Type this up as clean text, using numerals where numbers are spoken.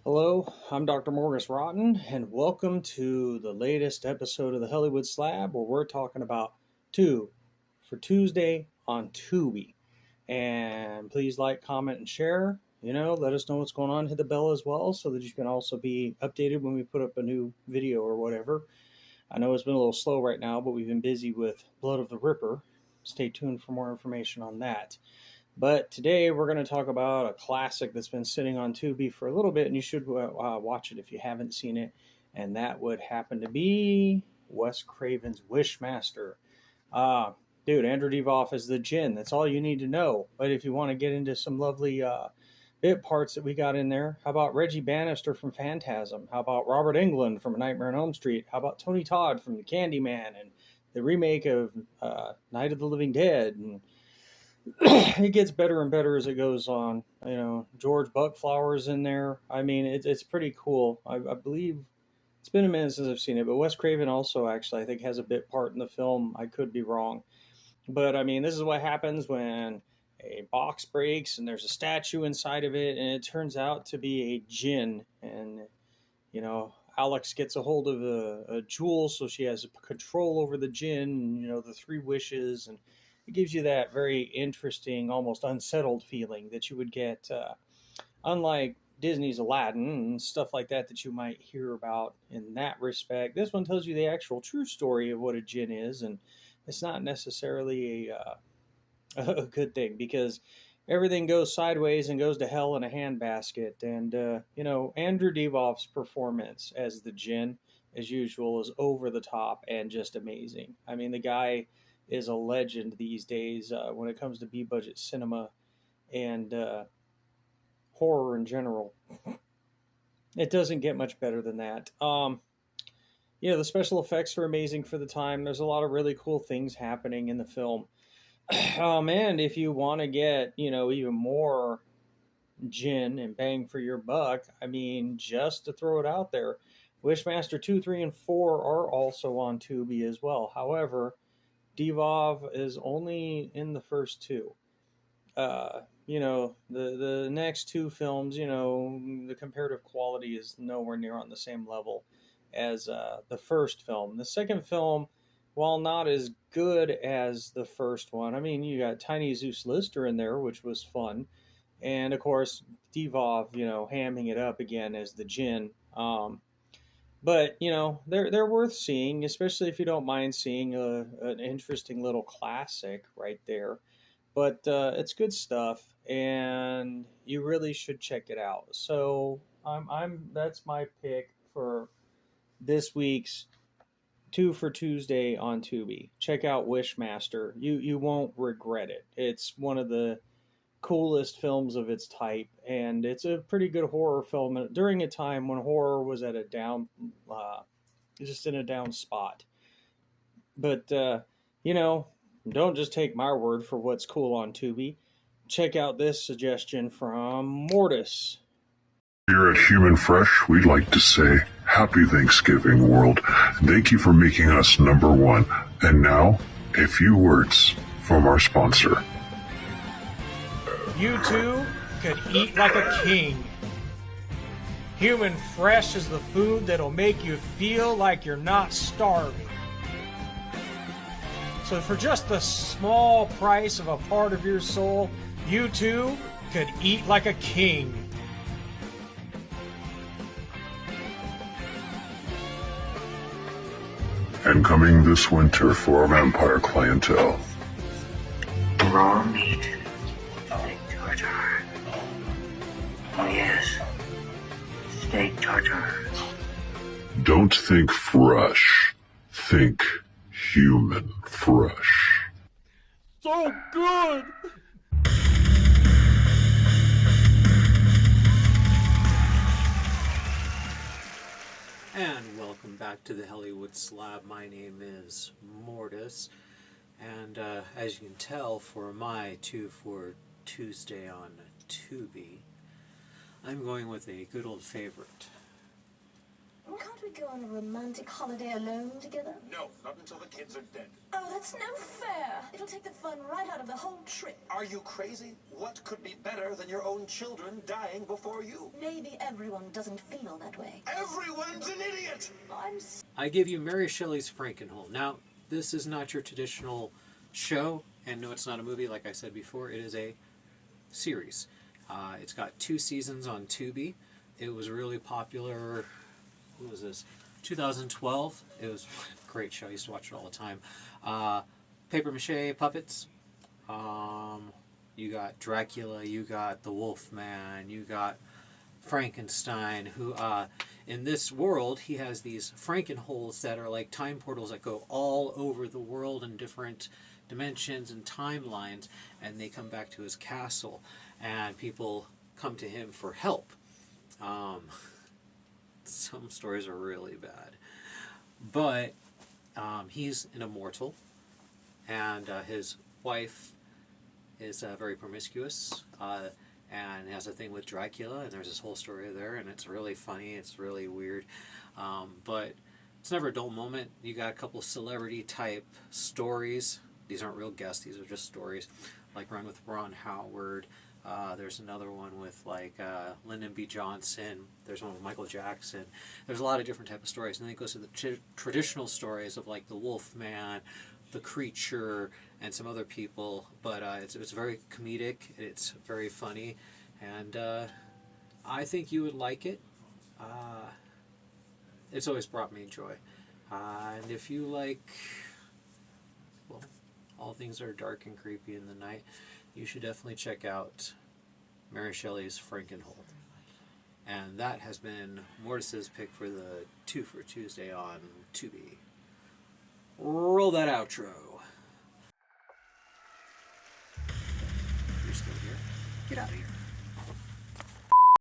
Hello, I'm Dr. Morgus Rotten, and welcome to the latest episode of the Hellywood Slab, where we're talking about Two for Tuesday on Tubi. And please like, comment, and share. Let us know what's going on. Hit the bell as well so that you can also be updated when we put up a new video or whatever. I know it's been a little slow right now, but we've been busy with Blood of the Ripper. Stay tuned for more information on that. But today we're going to talk about a classic that's been sitting on Tubi for a little bit, and you should watch it if you haven't seen it. And that would happen to be Wes Craven's Wishmaster. Dude, Andrew Divoff is the Djinn. That's all you need to know. But if you want to get into some lovely bit parts that we got in there, how about Reggie Bannister from Phantasm? How about Robert Englund from A Nightmare on Elm Street? How about Tony Todd from The Candyman and the remake of Night of the Living Dead? And it gets better and better as it goes on. George Buckflower's in there. I mean, it's pretty cool. I believe it's been a minute since I've seen it, but Wes Craven also actually, I think, has a bit part in the film. I could be wrong. But, I mean, this is what happens when a box breaks and there's a statue inside of it, and it turns out to be a djinn. And, Alex gets a hold of a jewel, so she has control over the djinn, and, the three wishes, and it gives you that very interesting, almost unsettled feeling that you would get, unlike Disney's Aladdin and stuff like that you might hear about in that respect. This one tells you the actual true story of what a djinn is, and it's not necessarily a good thing because everything goes sideways and goes to hell in a handbasket. And, Andrew Divoff's performance as the djinn, as usual, is over the top and just amazing. I mean, the guy is a legend these days when it comes to B-budget cinema and horror in general. It doesn't get much better than that. The special effects are amazing for the time. There's a lot of really cool things happening in the film. And if you want to get, even more djinn and bang for your buck, I mean, just to throw it out there, Wishmaster 2, 3, and 4 are also on Tubi as well. However, Divoff is only in the first two. The next two films, the comparative quality is nowhere near on the same level as the first film. The second film, while not as good as the first one, I mean, you got Tiny Zeus Lister in there, which was fun. And, of course, Divoff, hamming it up again as the djinn. But, they're worth seeing, especially if you don't mind seeing an interesting little classic right there. But it's good stuff, and you really should check it out. So that's my pick for this week's 2 for Tuesday on Tubi. Check out Wishmaster. You won't regret it. It's one of the coolest films of its type, and it's a pretty good horror film during a time when horror was at a down, just in a down spot. But don't just take my word for what's cool on Tubi. Check out this suggestion from Mortis. Here at Human Fresh, we'd like to say Happy Thanksgiving, world. Thank you for making us number one. And now, a few words from our sponsor. You too could eat like a king. Human Fresh is the food that'll make you feel like you're not starving. So for just the small price of a part of your soul, you too could eat like a king. And coming this winter for our vampire clientele. Raw meat. Steak tartare. Oh yes. Steak tartare. Don't think fresh. Think Human Fresh. So good! And welcome back to the Hellywood Slab. My name is Mortis, and as you can tell, for my 2 for Tuesday on Tubi, I'm going with a good old favorite. Can't we go on a romantic holiday alone together? No, not until the kids are dead. Oh, that's no fair. It'll take the fun right out of the whole trip. Are you crazy? What could be better than your own children dying before you? Maybe everyone doesn't feel that way. Everyone's an idiot! I give you Mary Shelley's Frankenhole. Now, this is not your traditional show, and no, it's not a movie like I said before. It is a series. It's got 2 seasons on Tubi. It was really popular. What was this? 2012. It was a great show. I used to watch it all the time. Paper mache puppets. You got Dracula. You got the Wolfman. You got Frankenstein. Who in this world he has these Frankenholes that are like time portals that go all over the world in different dimensions and timelines, and they come back to his castle, and people come to him for help. Some stories are really bad, but he's an immortal, and his wife is very promiscuous and has a thing with Dracula, and there's this whole story there, and it's really funny, it's really weird, but it's never a dull moment. You got a couple of celebrity type stories. These aren't real guests, these are just stories, like Run with Ron Howard. There's another one with like Lyndon B. Johnson. There's one with Michael Jackson. There's a lot of different type of stories. And then it goes to the traditional stories of like the Wolfman, the Creature, and some other people. But it's very comedic. It's very funny. And I think you would like it. It's always brought me joy. And if you like, well, all things that are dark and creepy in the night, you should definitely check out Mary Shelley's Frankenhole. And that has been Mortis's pick for the 2 for Tuesday on Tubi. Roll that outro. You're still here? Get out of here.